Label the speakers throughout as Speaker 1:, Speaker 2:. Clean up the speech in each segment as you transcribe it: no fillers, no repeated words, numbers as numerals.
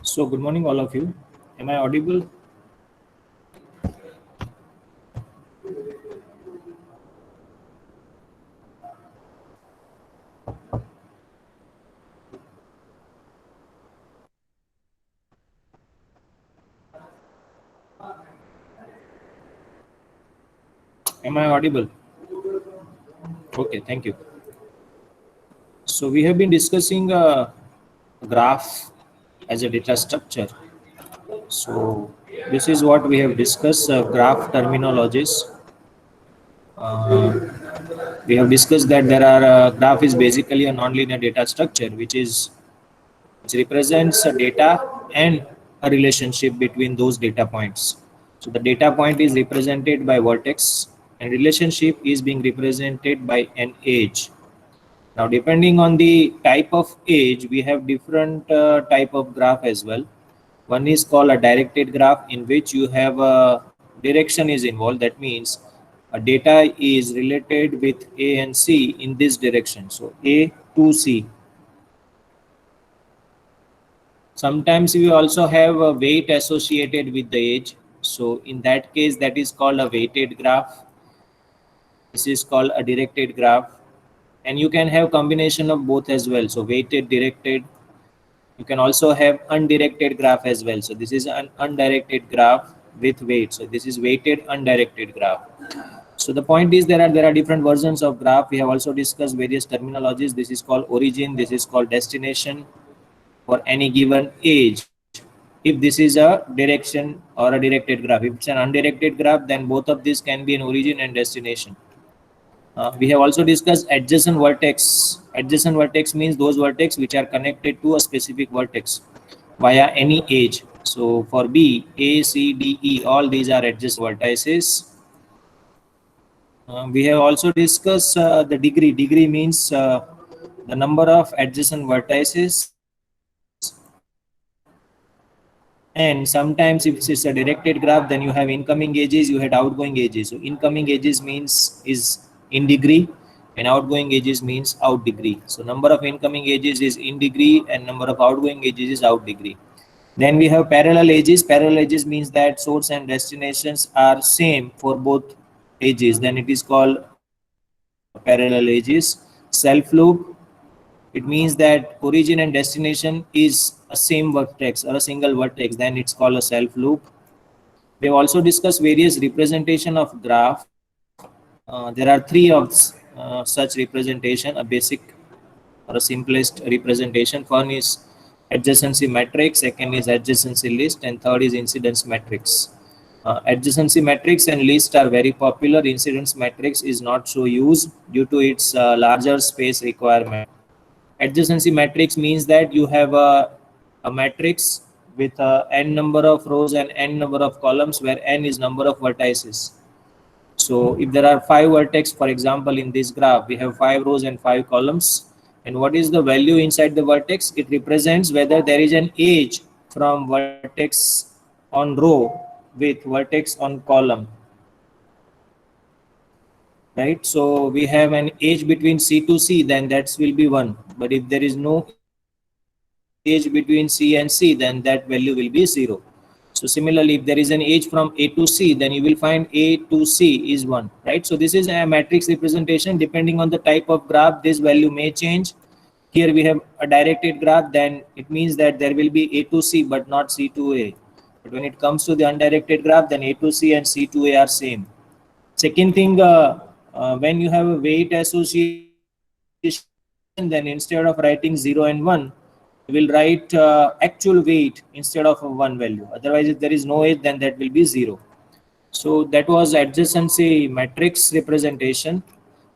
Speaker 1: So, good morning, all of you. Am I audible? Am I audible? Okay, thank you. So, we have been discussing a graph as a data structure. So, this is what we have discussed graph terminologies. Uh, we have discussed that there are graph is basically a nonlinear data structure which represents a data and a relationship between those data points. So the data point is represented by vertex and relationship is being represented by an edge. Now depending on the type of edge, we have different type of graph as well. One is called a directed graph in which you have a direction is involved. That means a data is related with A and C in this direction. So A to C. Sometimes we also have a weight associated with the edge. So in that case, that is called a weighted graph. This is called a directed graph. And you can have combination of both as well. So weighted, directed. You can also have undirected graph as well. So this is an undirected graph with weight. So this is weighted undirected graph. So the point is there are different versions of graph. We have also discussed various terminologies. This is called origin. This is called destination for any given age. If this is a direction or a directed graph, if it's an undirected graph, then both of these can be an origin and destination. We have also discussed adjacent vertex. Adjacent vertex means those vertex which are connected to a specific vertex via any edge. So for B, A, C, D, E, all these are adjacent vertices. We have also discussed the degree. Degree means the number of adjacent vertices. And sometimes if it's a directed graph, then you have incoming edges, you had outgoing edges. So incoming edges means is in degree and outgoing edges means out degree. So number of incoming edges is in degree and number of outgoing edges is out degree. Then we have parallel edges. Parallel edges means that source and destinations are same for both edges. Then it is called parallel edges. Self loop, it means that origin and destination is a same vertex or a single vertex, then it's called a self loop. We have also discussed various representation of graph. There are three of such representation, a basic or a simplest representation. One is adjacency matrix, second is adjacency list, and third is incidence matrix. Adjacency matrix and list are very popular. Incidence matrix is not so used due to its larger space requirement. Adjacency matrix means that you have a matrix with n number of rows and n number of columns where n is number of vertices. So if there are 5 vertex, for example, in this graph, we have 5 rows and 5 columns. And what is the value inside the vertex? It represents whether there is an edge from vertex on row with vertex on column. Right, so we have an edge between C to C, then that will be 1. But if there is no edge between C and C, then that value will be 0. So similarly, if there is an edge from A to C, then you will find A to C is 1, right? So this is a matrix representation. Depending on the type of graph, this value may change. Here we have a directed graph, then it means that there will be A to C but not C to A. But when it comes to the undirected graph, then A to C and C to A are same. Second thing, when you have a weight association, then instead of writing 0 and 1, you will write actual weight instead of a 1 value. Otherwise, if there is no edge, then that will be 0. So that was adjacency matrix representation.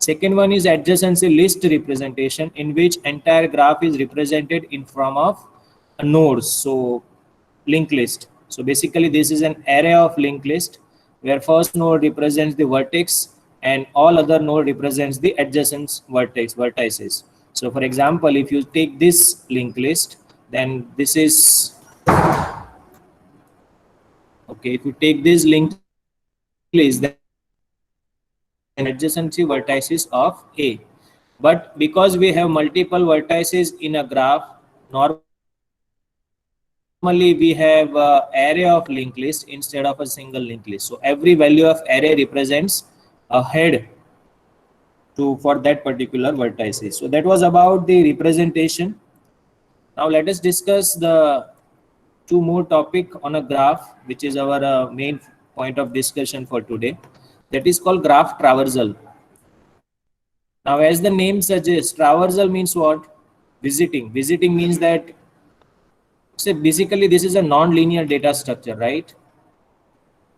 Speaker 1: Second one is adjacency list representation, in which entire graph is represented in form of a nodes. So linked list. So basically, this is an array of linked list where first node represents the vertex and all other node represents the adjacent vertices. So for example, if you take this linked list, then this is okay. If you take this linked list, then this is an adjacency vertices of A. But because we have multiple vertices in a graph, normally we have a normally we have a array of linked list instead of a single linked list. So every value of array represents a head to for that particular vertices. So that was about the representation. Now let us discuss the two more topic on a graph, which is our main point of discussion for today. That is called graph traversal. Now, as the name suggests, traversal means what? Visiting. Visiting means that, say, basically this is a non-linear data structure, right?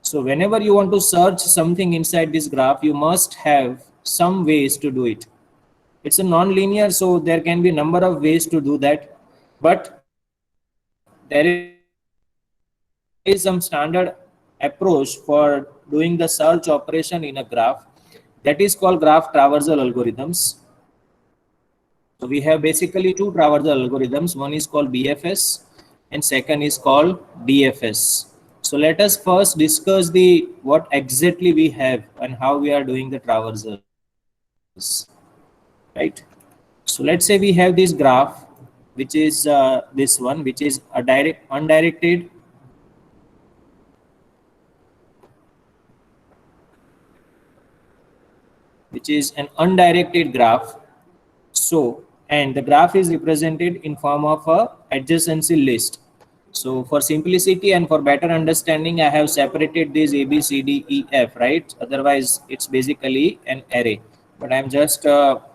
Speaker 1: So whenever you want to search something inside this graph, you must have some ways to do it. It's a non-linear, so there can be a number of ways to do that. But there is some standard approach for doing the search operation in a graph. That is called graph traversal algorithms. So we have basically two traversal algorithms. One is called BFS and second is called DFS. So let us first discuss the what exactly we have and how we are doing the traversals, right? So let's say we have this graph, which is this one, which is a undirected which is an undirected graph. So, and the graph is represented in form of a adjacency list. So for simplicity and for better understanding, I have separated these A, B, C, D, E, F, right? Otherwise, it's basically an array. But I'm just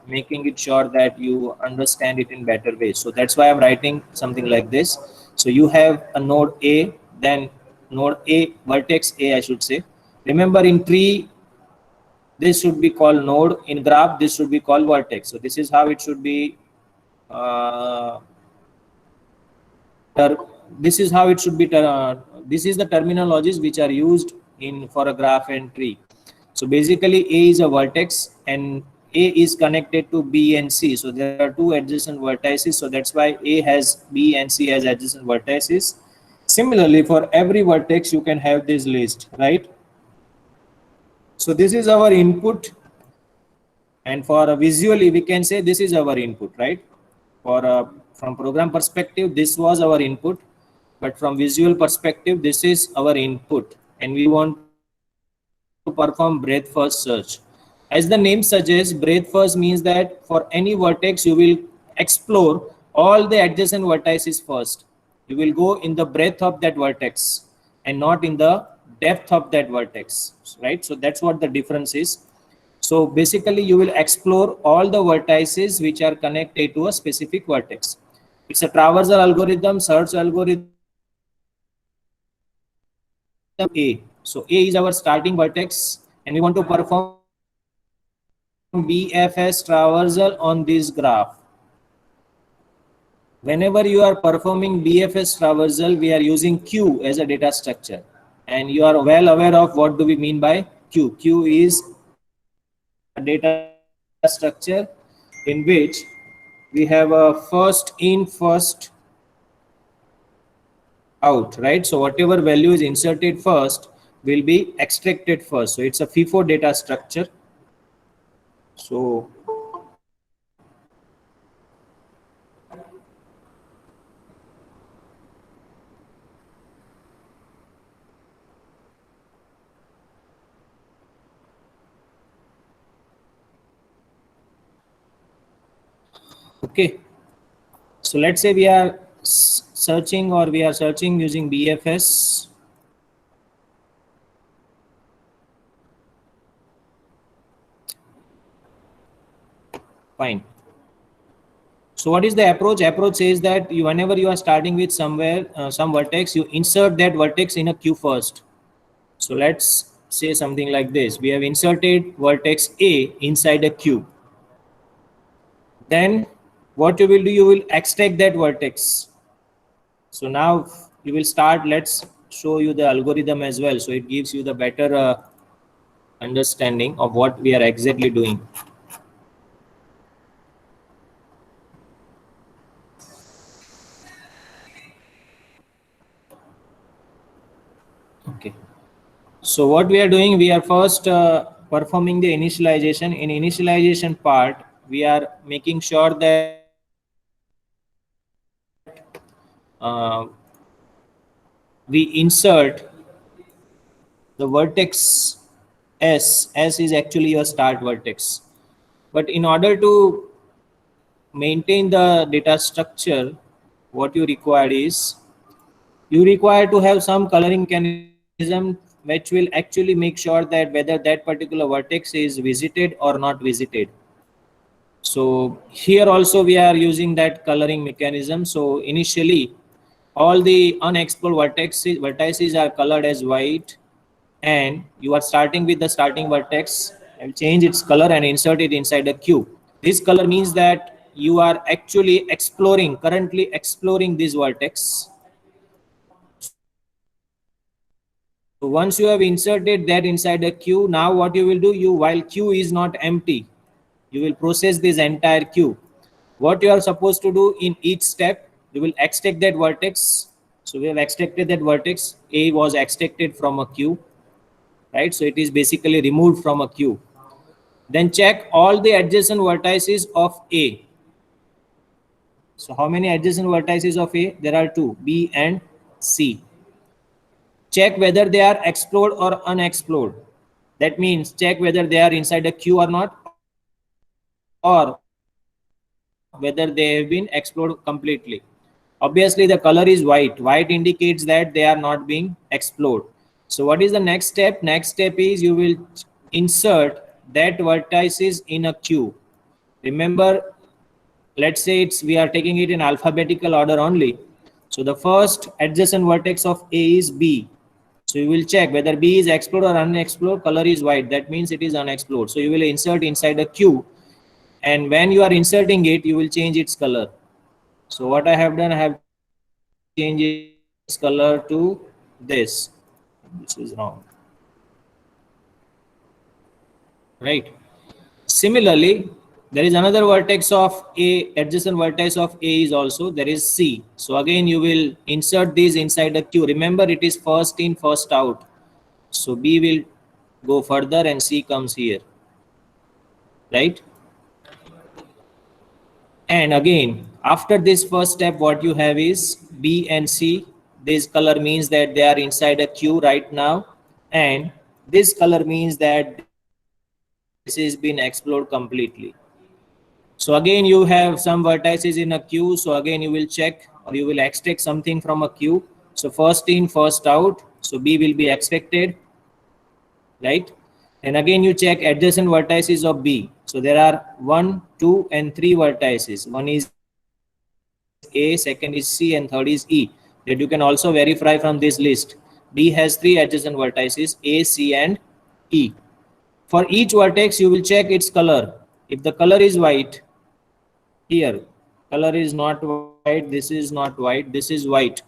Speaker 1: making it sure that you understand it in better ways. So that's why I'm writing something like this. So you have a node A, then node A, vertex A, I should say. Remember, in tree, this should be called node. In graph, this should be called vertex. So this is how it should be. Uh, this is how it should be. This is the terminologies which are used in for a graph and tree. So basically, A is a vertex and A is connected to B and C. So there are two adjacent vertices. So that's why A has B and C as adjacent vertices. Similarly, for every vertex, you can have this list, right? So this is our input, and for visually we can say this is our input, right? For from program perspective, this was our input, but from visual perspective, this is our input, and we want to perform breadth first search. As the name suggests, breadth first means that for any vertex you will explore all the adjacent vertices first. You will go in the breadth of that vertex and not in the depth of that vertex, right? So that's what the difference is. So basically you will explore all the vertices which are connected to a specific vertex. It's a traversal algorithm, search algorithm. A. So A is our starting vertex and we want to perform BFS traversal on this graph. Whenever you are performing BFS traversal, we are using Q as a data structure. And you are well aware of what do we mean by Q. Q is a data structure in which we have a first in, first out, right? So whatever value is inserted first will be extracted first. So it's a FIFO data structure. So okay, so let's say we are searching or we are searching using BFS. Fine. So what is the approach? Approach says that you, whenever you are starting with somewhere, some vertex, you insert that vertex in a queue first. So let's say something like this. We have inserted vertex A inside a queue. Then what you will do, you will extract that vertex. So now you will start, let's show you the algorithm as well. So it gives you the better understanding of what we are exactly doing. Okay. So what we are doing, we are first performing the initialization. In initialization part, we are making sure that uh, we insert the vertex S. S is actually your start vertex. But in order to maintain the data structure, what you require is you require to have some coloring mechanism which will actually make sure that whether that particular vertex is visited or not visited. So here also we are using that coloring mechanism. So initially all the unexplored vertices are colored as white, and you are starting with the starting vertex and change its color and insert it inside a queue. This color means that you are actually currently exploring this vertex. So once you have inserted that inside a queue, now what you will do, while queue is not empty, you will process this entire queue. What you are supposed to do in each step, you will extract that vertex. So we have extracted that vertex. A was extracted from a queue, right? So it is basically removed from a queue. Then check all the adjacent vertices of A. So how many adjacent vertices of A? There are two, B and C. Check whether they are explored or unexplored. That means check whether they are inside a queue or not, or whether they have been explored completely. Obviously the color is white. White indicates that they are not being explored. So what is the next step? Next step is you will insert that vertices in a queue. Remember, let's say we are taking it in alphabetical order only. So the first adjacent vertex of A is B. So you will check whether B is explored or unexplored. Color is white. That means it is unexplored. So you will insert inside a queue, and when you are inserting it, you will change its color. So what I have done, I have changed its color to this. This is wrong, right? Similarly, there is another vertex of A, adjacent vertex of A is also, there is C. So again, you will insert these inside a queue. Remember, it is first in, first out. So B will go further and C comes here, right? And again, after this first step, what you have is B and C. This color means that they are inside a queue right now. And this color means that this is been explored completely. So again, you have some vertices in a queue. So again, you will check or you will extract something from a queue. So first in, first out. So B will be extracted, right? And again, you check adjacent vertices of B. So there are 1, 2, and 3 vertices. One is A, second is C, and third is E. That you can also verify from this list. B has 3 adjacent vertices, A, C, and E. For each vertex, you will check its color. If the color is white, here, color is not white, this is not white, this is white.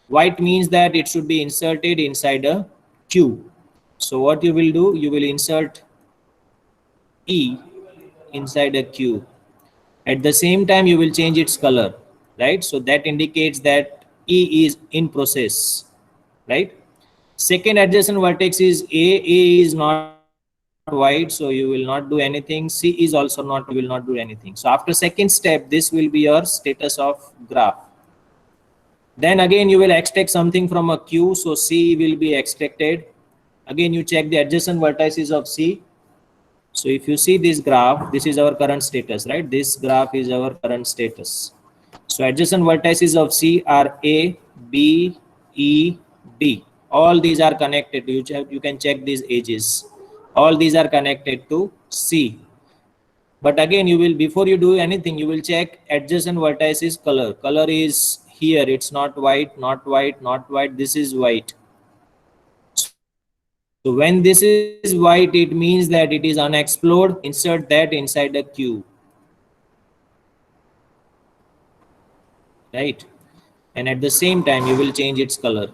Speaker 1: White means that it should be inserted inside a queue. So what you will do, you will insert E inside a queue. At the same time, you will change its color, right? So that indicates that E is in process, right? Second adjacent vertex is A. A is not white, so you will not do anything. C is also not white, so you will not do anything. So after second step, this will be your status of graph. Then again, you will extract something from a queue, so C will be extracted. Again, you check the adjacent vertices of C. So if you see this graph, this is our current status, right? This graph is our current status. So adjacent vertices of C are A, B, E, D. All these are connected. You can check these edges. All these are connected to C. But again, you will, before you do anything, you will check adjacent vertices color. Color is here. It's not white, not white, not white. This is white. So when this is white, it means that it is unexplored. Insert that inside a queue, right? And at the same time, you will change its color.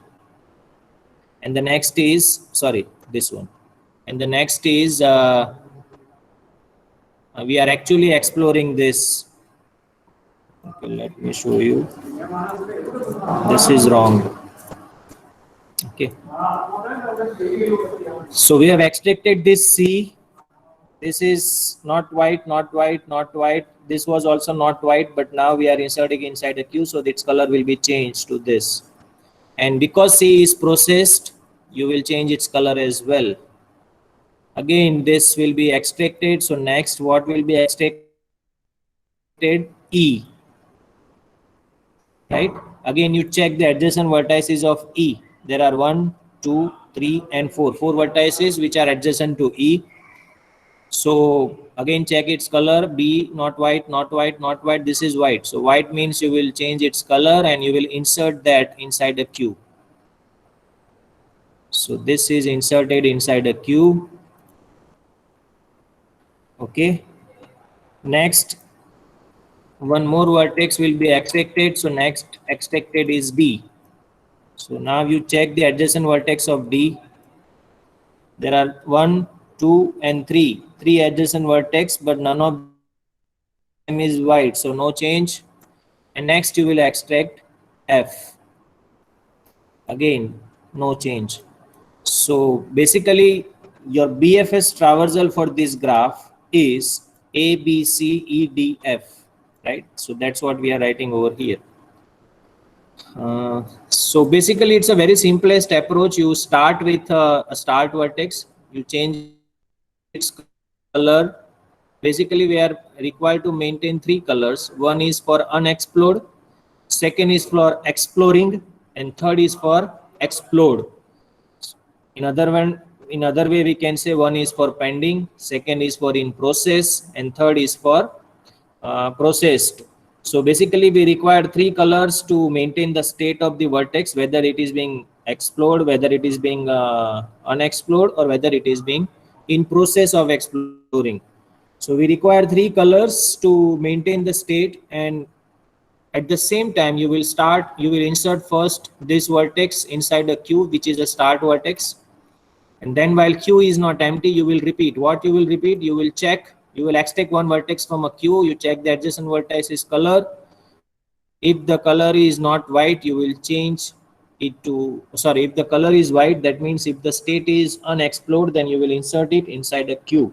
Speaker 1: And the next is, sorry, this one. And the next is, we are actually exploring this. Okay, let me show you. This is wrong. Okay. So we have extracted this C. This is not white, not white, not white. This was also not white, but now we are inserting inside a queue, so its color will be changed to this. And because C is processed, you will change its color as well. Again, this will be extracted. So next, what will be extracted? E, right? Again, you check the adjacent vertices of E. There are 1, 2, 3, and 4. 4 vertices which are adjacent to E. So again, check its color. B, not white, not white, not white. This is white. So white means you will change its color and you will insert that inside a queue. So this is inserted inside a queue. Okay. Next, one more vertex will be extracted. So next extracted is D. So now you check the adjacent vertex of D. There are 1, 2, and 3. 3 adjacent vertex, but none of them is white. So no change. And next you will extract F. Again, no change. So basically, your BFS traversal for this graph is A, B, C, E, D, F, right? So that's what we are writing over here. So basically, it's a very simplest approach. You start with a start vertex, you change its color. Basically, we are required to maintain 3 colors. One is for unexplored, second is for exploring, and third is for explored. In other way, we can say one is for pending, second is for in process, and third is for processed. So basically, we require 3 colors to maintain the state of the vertex, whether it is being explored, whether it is being unexplored, or whether it is being in process of exploring. So we require 3 colors to maintain the state, and at the same time you will insert first this vertex inside a queue, which is a start vertex. And then while queue is not empty, you will repeat. What you will repeat? You will check, you will extract one vertex from a queue, you check the adjacent vertex's color. If the color is not white, you will change it to, sorry, if the color is white, that means if the state is unexplored, then you will insert it inside a queue.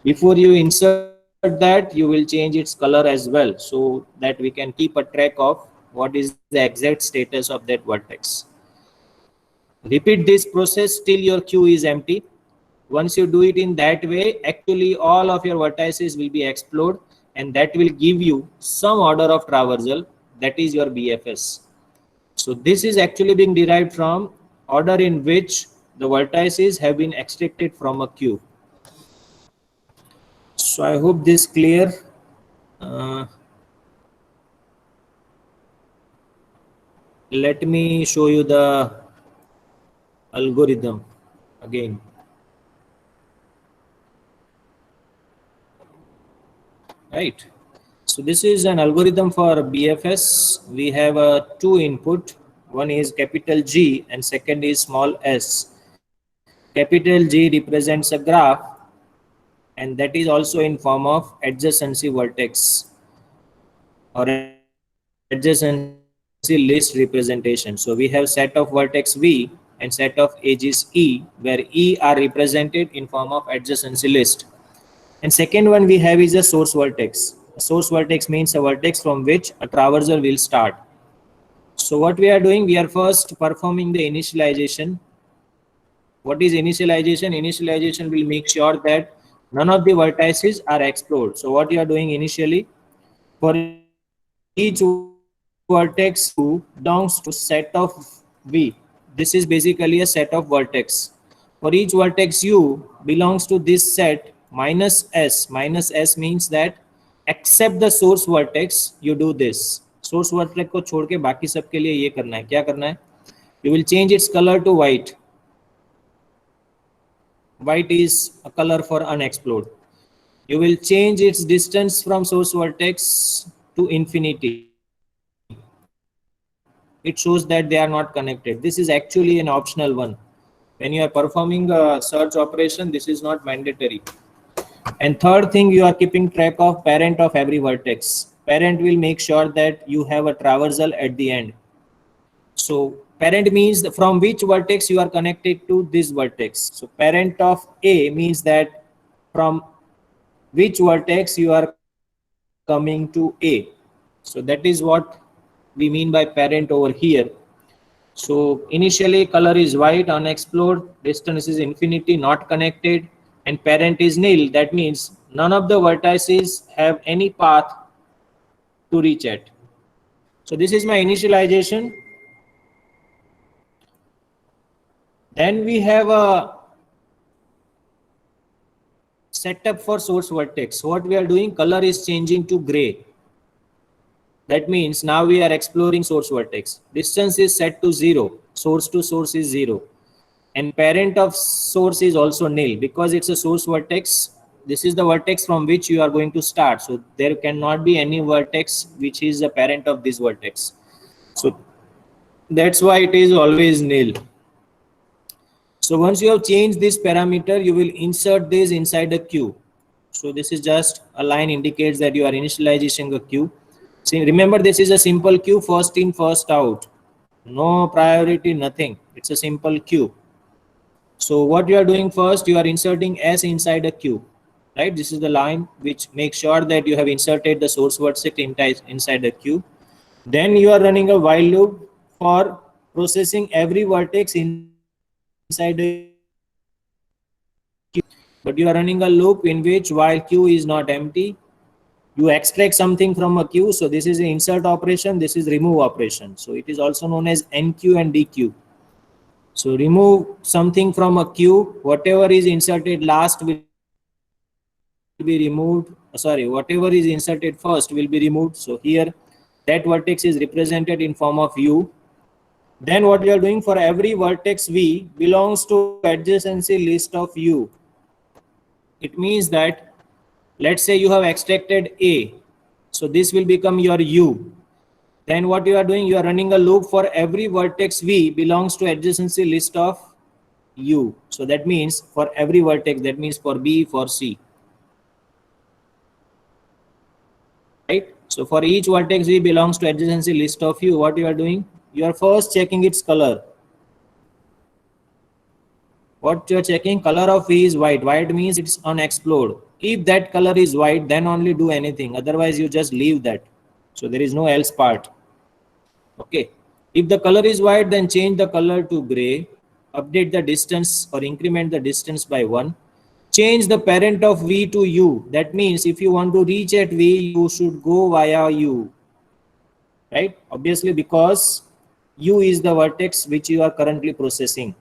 Speaker 1: Before you insert that, you will change its color as well, so that we can keep a track of what is the exact status of that vertex. Repeat this process till your queue is empty. Once you do it in that way, actually all of your vertices will be explored, and that will give you some order of traversal, that is your BFS. So this is actually being derived from order in which the vertices have been extracted from a queue. So I hope this clear. Uh, Let me show you the algorithm again. Right. So this is an algorithm for BFS. We have a 2 input. One is capital G and second is small s. Capital G represents a graph, and that is also in form of adjacency vertex or adjacency list representation. So we have set of vertex V and set of edges E, where E are represented in form of adjacency list. And second one we have is a source vertex. A source vertex means a vertex from which a traversal will start. So what we are doing, we are first performing the initialization. What is initialization? Initialization will make sure that none of the vertices are explored. So what you are doing initially, for each vertex U belongs to set of V. This is basically a set of vertex. For each vertex U belongs to this set minus S. Minus S means that except the source vertex, you do this. Source vertex को छोड़ के बाकी सब के लिए ये करना है. क्या करना है? You will change its color to white. White is a color for unexplored. You will change its distance from source vertex to infinity. It shows that they are not connected. This is actually an optional one. When you are performing a search operation, this is not mandatory. And third thing, you are keeping track of parent of every vertex. Parent will make sure that you have a traversal at the end. So parent means from which vertex you are connected to this vertex. So parent of A means that from which vertex you are coming to A. So that is what we mean by parent over here. So initially color is white, unexplored, distance is infinity, not connected, and parent is nil. That means none of the vertices have any path to reach at. So this is my initialization. Then we have a setup for source vertex. What we are doing, color is changing to gray. That means now we are exploring source vertex. Distance is set to 0. Source to source is 0. And parent of source is also nil because it's a source vertex. This is the vertex from which you are going to start. So there cannot be any vertex which is the parent of this vertex. So that's why it is always nil. So once you have changed this parameter, you will insert this inside a queue. So this is just a line indicates that you are initializing a queue. See, remember this is a simple queue, first in, first out. No priority, nothing. It's a simple queue. So what you are doing first, you are inserting S inside a queue, right? This is the line which makes sure that you have inserted the source vertex inside the queue. Then you are running a while loop for processing every vertex inside the queue. But you are running a loop in which while queue is not empty, you extract something from a queue. So this is an insert operation, this is remove operation. So it is also known as NQ and DQ. So remove something from a queue, whatever is inserted last will be removed. Sorry, whatever is inserted first will be removed. So here that vertex is represented in form of U. Then what we are doing, for every vertex V belongs to adjacency list of U. It means that let's say you have extracted A. So this will become your U. Then what you are doing, you are running a loop for every vertex V belongs to adjacency list of U. So that means for every vertex, that means for B, for C. Right? So for each vertex V belongs to adjacency list of U, what you are doing? You are first checking its color. What you are checking, color of V is white. White means it's unexplored. If that color is white, then only do anything. Otherwise, you just leave that. So there is no else part. Okay. If the color is white, then change the color to gray. Update the distance or increment the distance by 1. Change the parent of V to U. That means if you want to reach at V, you should go via U. Right? Obviously, because U is the vertex which you are currently processing.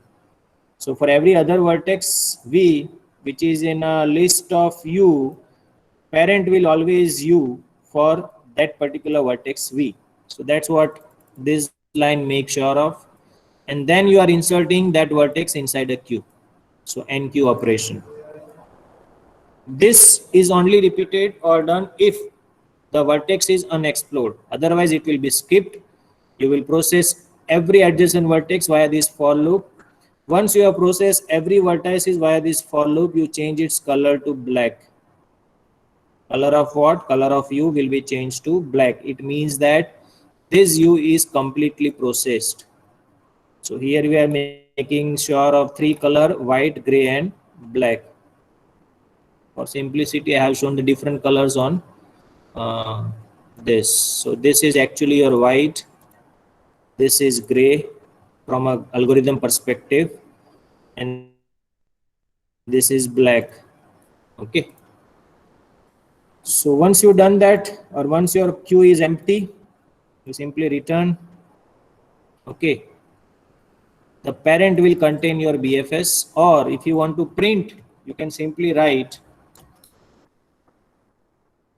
Speaker 1: So for every other vertex V, which is in a list of U, parent will always U for that particular vertex V. So that's what this line makes sure of. And then you are inserting that vertex inside a queue. So NQ operation. This is only repeated or done if the vertex is unexplored. Otherwise, it will be skipped. You will process every adjacent vertex via this for loop. Once you have processed every vertices via this for loop, you change its color to black. Color of what? Color of U will be changed to black. It means that this U is completely processed. So here we are making sure of 3 color, white, gray and black. For simplicity, I have shown the different colors on this. So this is actually your white. This is gray from a algorithm perspective, and this is black. Okay. So once you've done that, or once your queue is empty, you simply return. Okay. The parent will contain your BFS, or if you want to print, you can simply write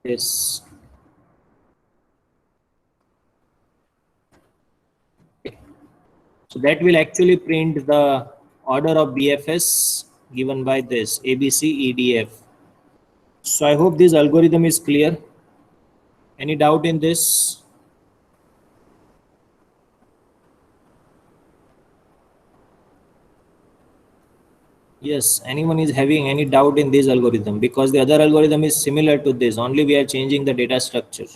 Speaker 1: this. So that will actually print the order of BFS given by this ABCEDF. So I hope this algorithm is clear. Any doubt in this? Yes, anyone is having any doubt in this algorithm, because the other algorithm is similar to this, only we are changing the data structure.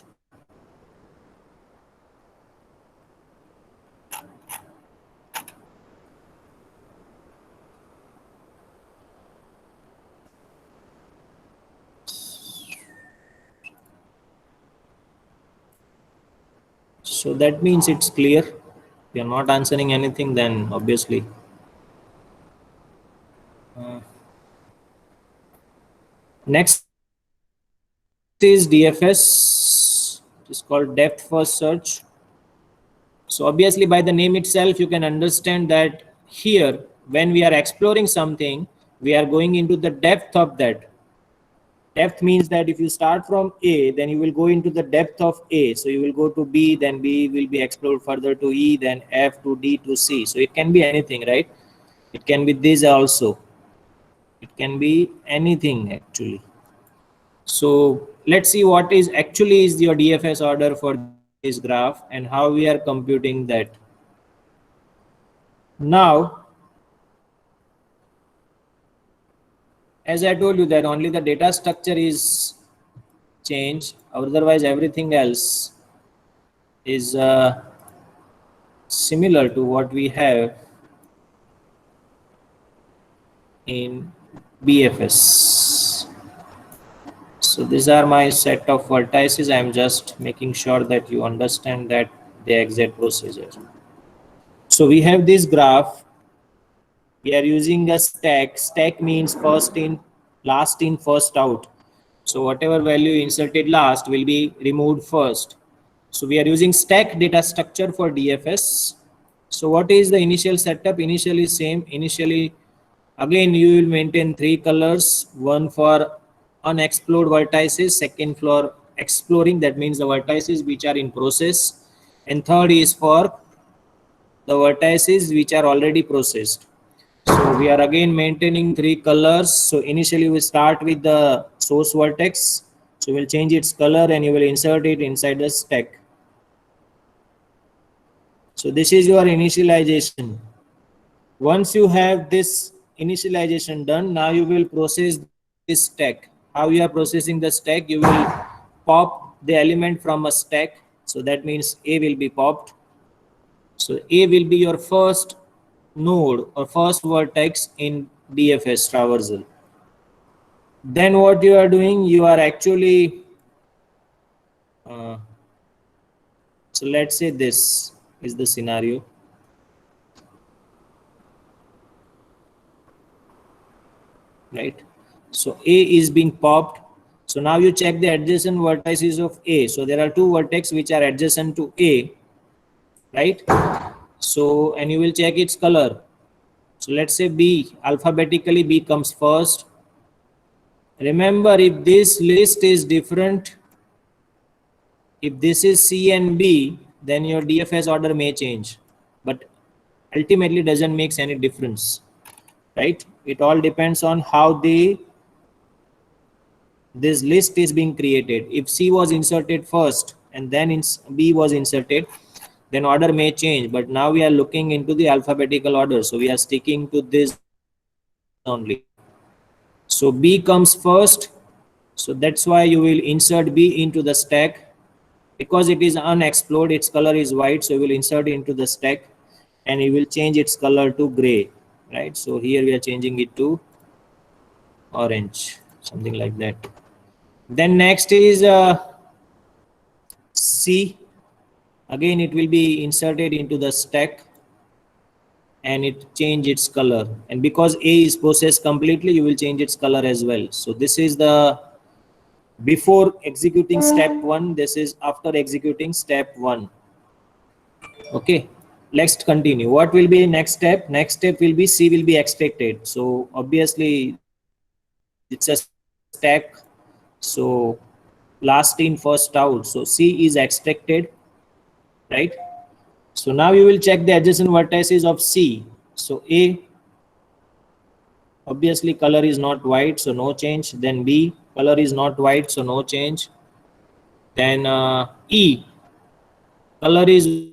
Speaker 1: So that means it's clear. If you're not answering anything, then obviously. Next is DFS. It is called depth first search. So obviously by the name itself, you can understand that here, when we are exploring something, we are going into the depth of that. Depth means that if you start from A, then you will go into the depth of A. So you will go to B, then B will be explored further to E, then F to D to C. So it can be anything, right? It can be this also. It can be anything actually. So let's see what is actually is your DFS order for this graph and how we are computing that. Now, as I told you that only the data structure is changed, otherwise everything else is similar to what we have in BFS. So these are my set of vertices. I am just making sure that you understand that the exact procedure. So we have this graph. We are using a stack. Stack means first in, last in, first out. So whatever value inserted last will be removed first. So we are using stack data structure for DFS. So what is the initial setup? Initially same. Initially, again you will maintain three colors. One for unexplored vertices, second for exploring, that means the vertices which are in process, and third is for the vertices which are already processed. So we are again maintaining three colors. So initially we start with the source vertex. So we'll change its color and you will insert it inside the stack. So this is your initialization. Once you have this initialization done, now you will process this stack. How you are processing the stack? You will pop the element from a stack. So that means A will be popped. So A will be your first node or first vertex in DFS traversal. Then what you are doing, you are actually so let's say this is the scenario. Right? So A is being popped. So now you check the adjacent vertices of A. So there are two vertex which are adjacent to A, right? So, and you will check its color. So let's say B, alphabetically B comes first. Remember, if this list is different, if this is C and B, then your DFS order may change, but ultimately doesn't make any difference, right? It all depends on how this list is being created. If C was inserted first and then B was inserted, then order may change. But now we are looking into the alphabetical order, so we are sticking to this only. So B comes first. So that's why you will insert B into the stack. Because it is unexplored, its color is white, so you will insert it into the stack and you will change its color to gray, right? So here we are changing it to orange, something like that. Then next is C. Again, it will be inserted into the stack and it change its color. And because A is processed completely, you will change its color as well. So this is the before executing step 1. This is after executing step 1. Okay. Let's continue. What will be next step? Next step will be C will be extracted. So obviously it's a stack. So last in first out. So C is extracted, right? So now you will check the adjacent vertices of C. So A, obviously color is not white, so no change. Then B, color is not white, so no change. Then E, color is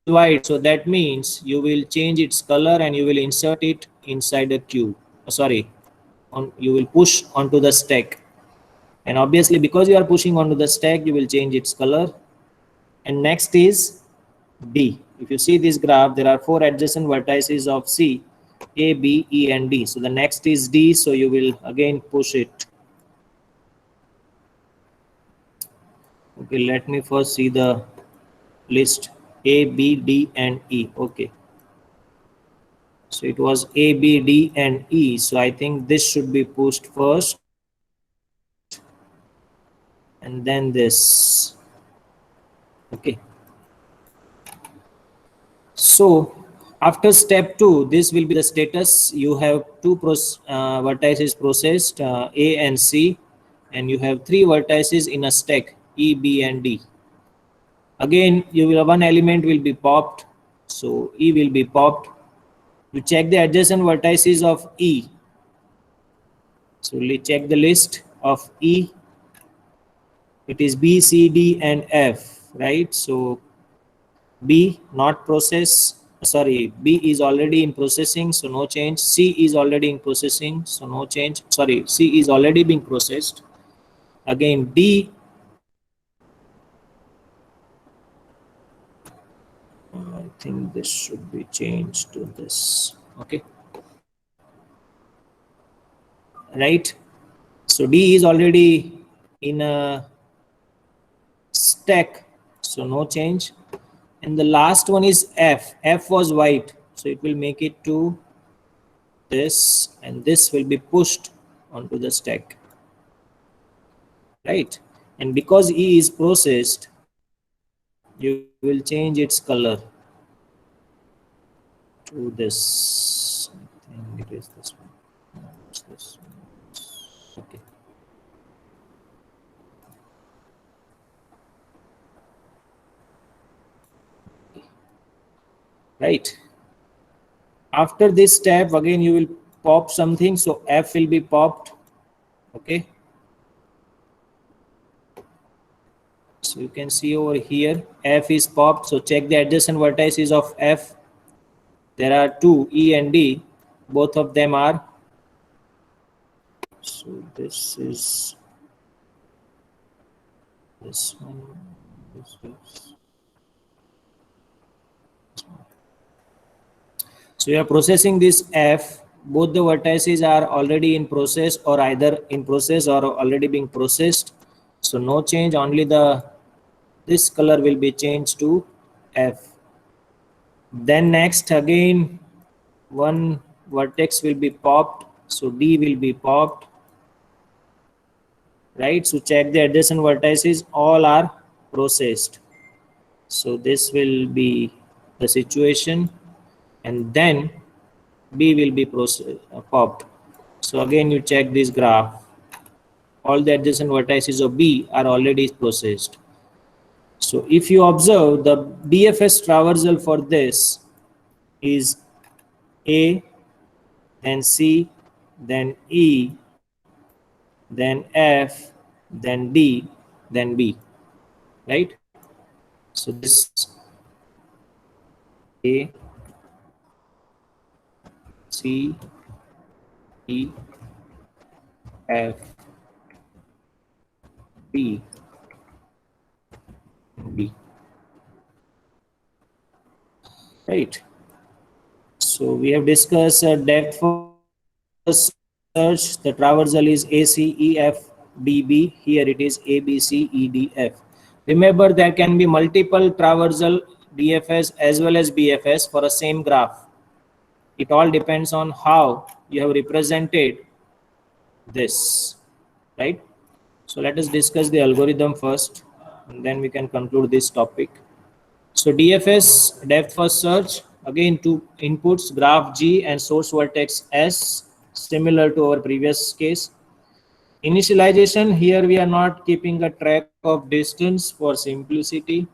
Speaker 1: white, so that means you will change its color and you will insert it inside a queue. You will push onto the stack. And obviously because you are pushing onto the stack, you will change its color. And next is D. If you see this graph, there are 4 adjacent vertices of C, A, B, E, and D. So the next is D, so you will again push it. Okay, let me first see the list. A, B, D, and E. Okay. So it was A, B, D, and E. So I think this should be pushed first, and then this. Okay. So after step 2, this will be the status. You have two vertices processed, A and C, and you have three vertices in a stack, E, B, and D. Again, you will one element will be popped, so E will be popped. You check the adjacent vertices of E. So we check the list of E. It is B, C, D, and F, right? So B not process. Sorry, B is already in processing, so no change. C is already in processing, so no change. Sorry, C is already being processed. Again, D. I think this should be changed to this. Okay, right. So D is already in a stack, so no change. And the last one is F. F was white, so it will make it to this, and this will be pushed onto the stack, right? And because E is processed, you will change its color to this. I think it is this one. No, it's this one. Okay. Right. After this step, again you will pop something, so F will be popped. Okay. So you can see over here, F is popped. So check the adjacent vertices of F. There are two, E and D. Both of them are. So this is this one. This is. So you are processing this F. Both the vertices are already in process, or either in process or already being processed. So no change. Only this color will be changed to F. Then next again, one vertex will be popped. So D will be popped. Right. So check the adjacent vertices. All are processed. So this will be the situation, and then B will be popped. So again you check this graph. All the adjacent vertices of B are already processed. So if you observe, the DFS traversal for this is A, then C, then E, then F, then D, then B, right? So this A, C, E, F, D, B, right? So we have discussed depth first search. The traversal is ACEFDB. Here it is ABCEDF. Remember, there can be multiple traversal DFS as well as BFS for a same graph. It all depends on how you have represented this, right? So let us discuss the algorithm first, and then we can conclude this topic. So DFS, depth first search, again two inputs, graph G and source vertex S, similar to our previous case. Initialization, here we are not keeping a track of distance for simplicity.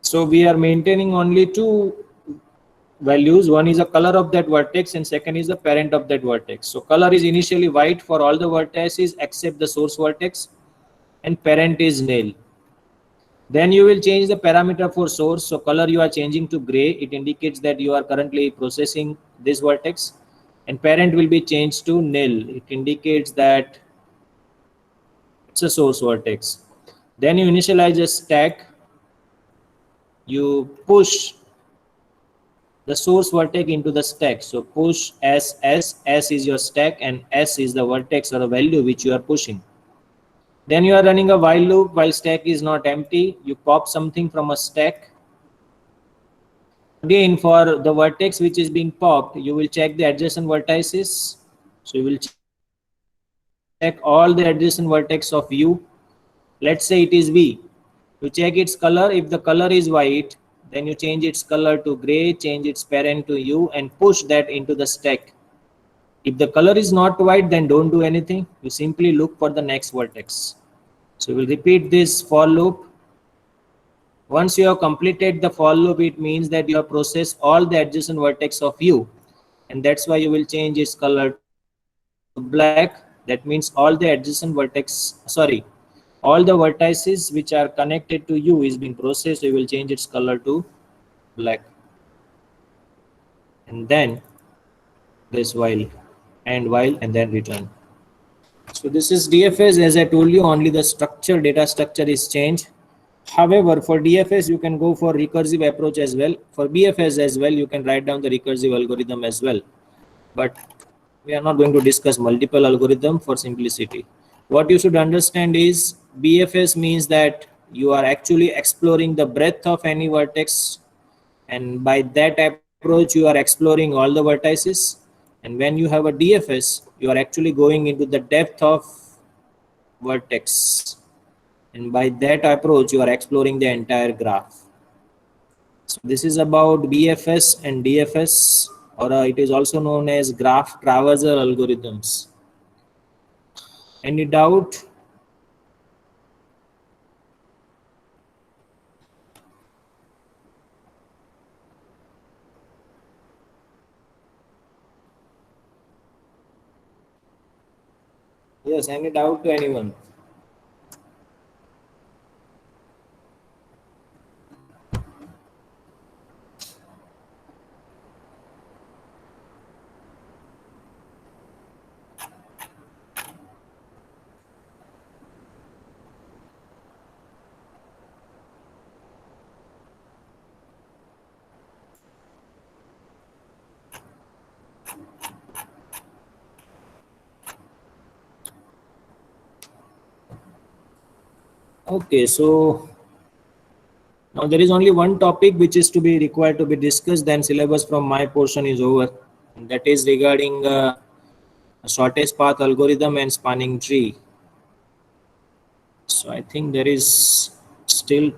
Speaker 1: So we are maintaining only two values. One is the color of that vertex and second is the parent of that vertex. So color is initially white for all the vertices except the source vertex, and parent is nil. Then you will change the parameter for source. So color you are changing to gray. It indicates that you are currently processing this vertex. And parent will be changed to nil. It indicates that it's a source vertex. Then you initialize a stack. You push the source vertex into the stack. So push S, S is your stack, and S is the vertex or a value which you are pushing. Then you are running a while loop while stack is not empty. You pop something from a stack. Again, for the vertex which is being popped, you will check the adjacent vertices. So you will check all the adjacent vertex of U. Let's say it is V. You check its color. If the color is white, then you change its color to gray, change its parent to U, and push that into the stack. If the color is not white, then don't do anything. You simply look for the next vertex. So we'll repeat this for loop. Once you have completed the for loop, it means that you have processed all the adjacent vertex of U. And that's why you will change its color to black. That means all the adjacent vertex, all the vertices which are connected to U is being processed. So you will change its color to black. And then this while and then return. So this is DFS. As I told you, only the structure, data structure is changed. However, for DFS, you can go for recursive approach as well. For BFS as well, you can write down the recursive algorithm as well. But we are not going to discuss multiple algorithm for simplicity. What you should understand is BFS means that you are actually exploring the breadth of any vertex, and by that approach you are exploring all the vertices. And when you have a DFS, you are actually going into the depth of vertex, and by that approach you are exploring the entire graph. So this is about BFS and DFS, or it is also known as graph traversal algorithms. Any doubt? Yes, any doubt to anyone? Okay, so now there is only one topic which is to be required to be discussed, then syllabus from my portion is over. And that is regarding shortest path algorithm and spanning tree. So I think there is still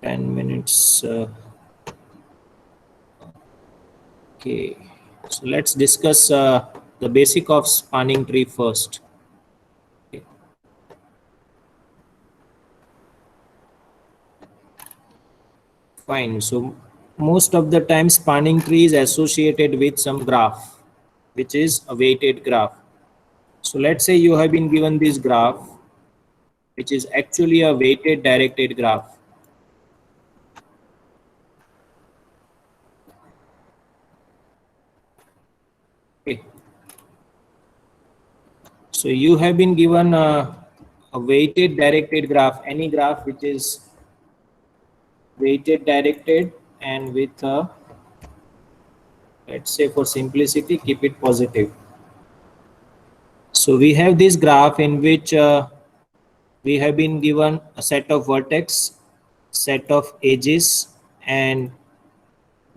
Speaker 1: 10 minutes. Okay, so let's discuss the basic of spanning tree first. Okay. Fine. So most of the time spanning tree is associated with some graph, which is a weighted graph. So let's say you have been given this graph, which is actually a weighted directed graph. Okay. So you have been given a weighted directed graph, any graph which is weighted directed and with a, let's say for simplicity, keep it positive. So we have this graph in which we have been given a set of vertex, set of edges, and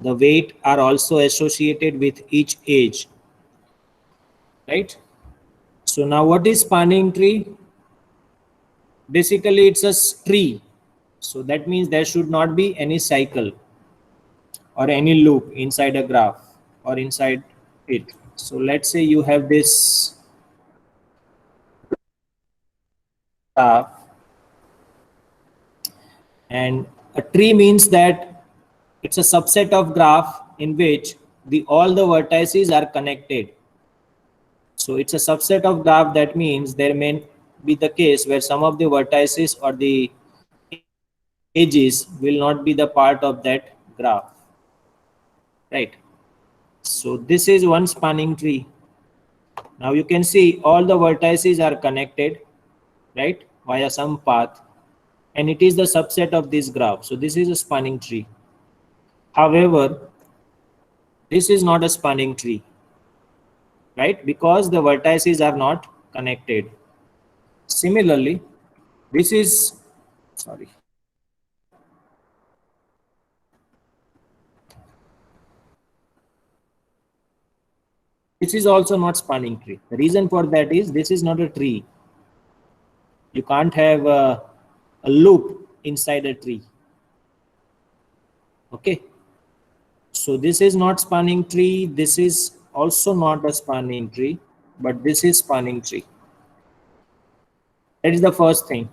Speaker 1: the weight are also associated with each edge, right? So now what is spanning tree? Basically it's a tree. So that means there should not be any cycle or any loop inside a graph or inside it. So let's say you have this graph, and a tree means that it's a subset of graph in which all the vertices are connected. So it's a subset of graph. That means there may be the case where some of the vertices or the edges will not be the part of that graph, right? So this is one spanning tree. Now you can see all the vertices are connected, right, via some path, and it is the subset of this graph. So this is a spanning tree. However, this is not a spanning tree, right, because the vertices are not connected. Similarly, this is, sorry, This is also not spanning tree. The reason for that is this is not a tree. You can't have a loop inside a tree. Okay. So this is not spanning tree. This is also not a spanning tree, but this is spanning tree. That is the first thing.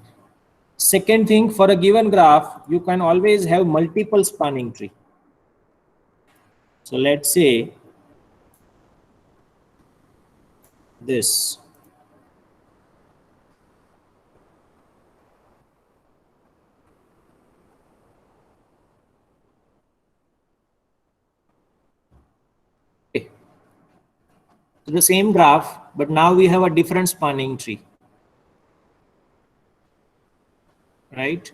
Speaker 1: Second thing, for a given graph, you can always have multiple spanning tree. So let's say this. Okay. So the same graph, but now we have a different spanning tree. Right?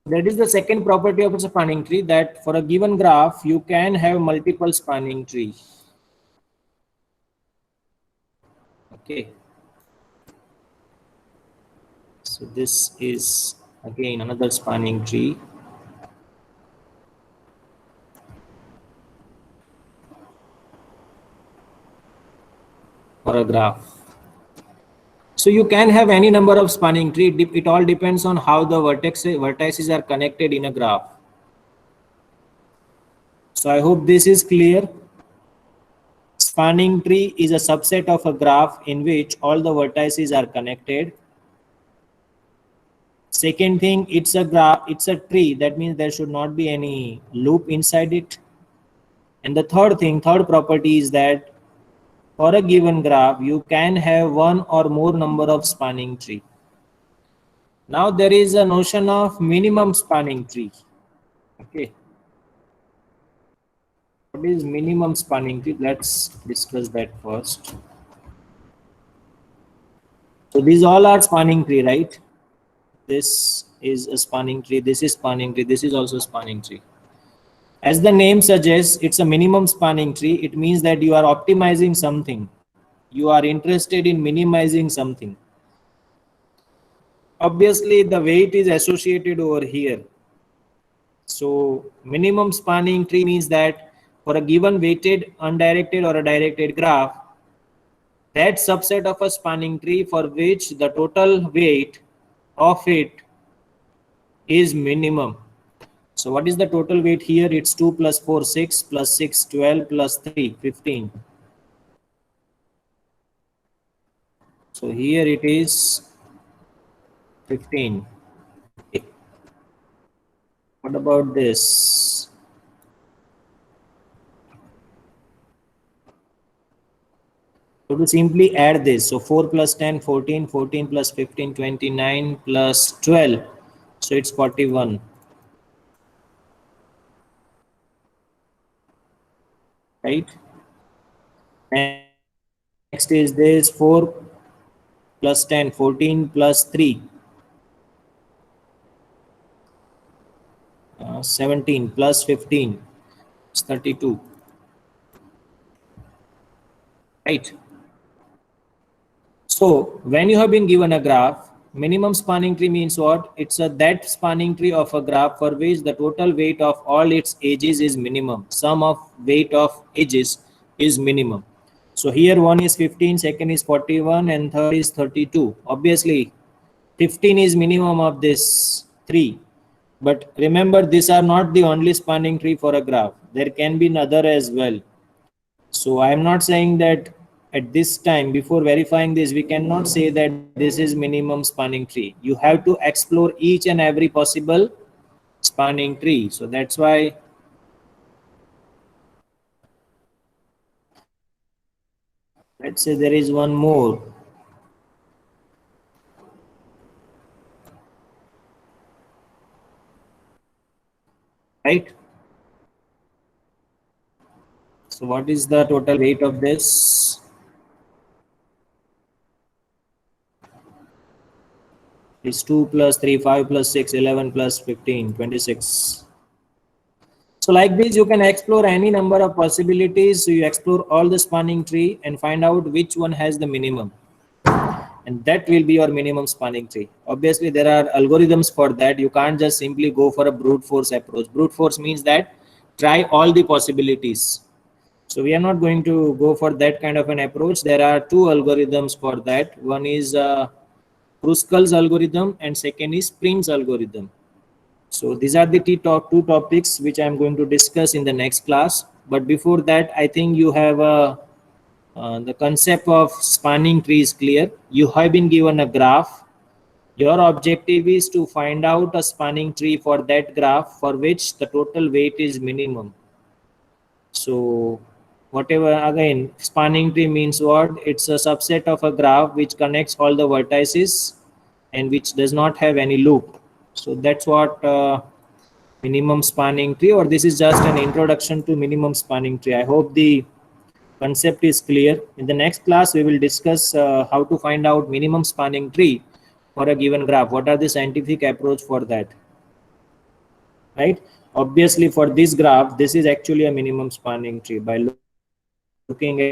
Speaker 1: That is the second property of a spanning tree, that for a given graph, you can have multiple spanning trees. Okay. So this is again another spanning tree. For a graph. So you can have any number of spanning tree. It all depends on how the vertices are connected in a graph. So I hope this is clear. Spanning tree is a subset of a graph in which all the vertices are connected. Second thing, it's a graph, it's a tree. That means there should not be any loop inside it. And the third thing, third property is that for a given graph, you can have one or more number of spanning tree. Now there is a notion of minimum spanning tree. Okay. What is minimum spanning tree? Let's discuss that first. So these all are spanning tree, right? This is a spanning tree. This is spanning tree. This is also spanning tree. As the name suggests, it's a minimum spanning tree. It means that you are optimizing something. You are interested in minimizing something. Obviously, the weight is associated over here. So minimum spanning tree means that for a given weighted, undirected or a directed graph, that subset of a spanning tree for which the total weight of it is minimum. So what is the total weight here? It's 2 plus 4, 6 plus 6, 12 plus 3, 15. So here it is 15. Okay. What about this? So to simply add this, so 4 plus 10, 14, 14 plus 15, 29 plus 12. So it's 41. Right? Next is this 4 plus 10, 14 plus 3. 17 plus 15 is 32. Right? So when you have been given a graph, minimum spanning tree means what? It's a that spanning tree of a graph for which the total weight of all its edges is minimum. Sum of weight of edges is minimum. So here one is 15, second is 41, and third is 32. Obviously, 15 is minimum of this 3. But remember, these are not the only spanning tree for a graph. There can be another as well. So I am not saying that at this time, before verifying this, we cannot say that this is minimum spanning tree. You have to explore each and every possible spanning tree. So that's why let's say there is one more. Right? So what is the total weight of this? It's 2 plus 3, 5 plus 6, 11 plus 15, 26. So like this, you can explore any number of possibilities. So you explore all the spanning tree and find out which one has the minimum. and that will be your minimum spanning tree. Obviously, there are algorithms for that. You can't just simply go for a brute force approach. Brute force means that try all the possibilities. So we are not going to go for that kind of an approach. There are two algorithms for that. One is Kruskal's algorithm and second is Prim's algorithm. So these are the two topics which I am going to discuss in the next class. But before that, I think you have the concept of spanning tree is clear. You have been given a graph. Your objective is to find out a spanning tree for that graph for which the total weight is minimum. So whatever, again, spanning tree means what? It's a subset of a graph which connects all the vertices and which does not have any loop. So that's what minimum spanning tree, or this is just an introduction to minimum spanning tree. I hope the concept is clear. In the next class, we will discuss how to find out minimum spanning tree for a given graph. What are the scientific approach for that? Right? Obviously, for this graph, this is actually a minimum spanning tree. By looking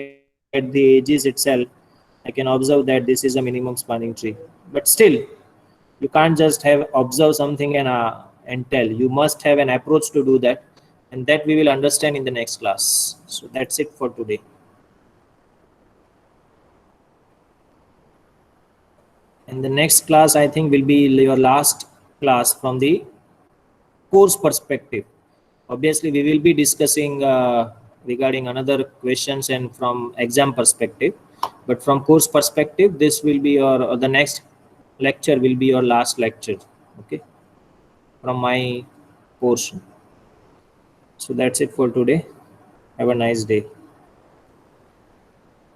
Speaker 1: at the edges itself, I can observe that this is a minimum spanning tree. But still, you can't just have observe something and tell. You must have an approach to do that, and that we will understand in the next class. So that's it for today. And the next class, I think, will be your last class from the course perspective. Obviously, we will be discussing regarding another questions and from exam perspective. But from course perspective, this will be your the next lecture will be your last lecture. Okay, from my portion. So that's it for today. Have a nice day.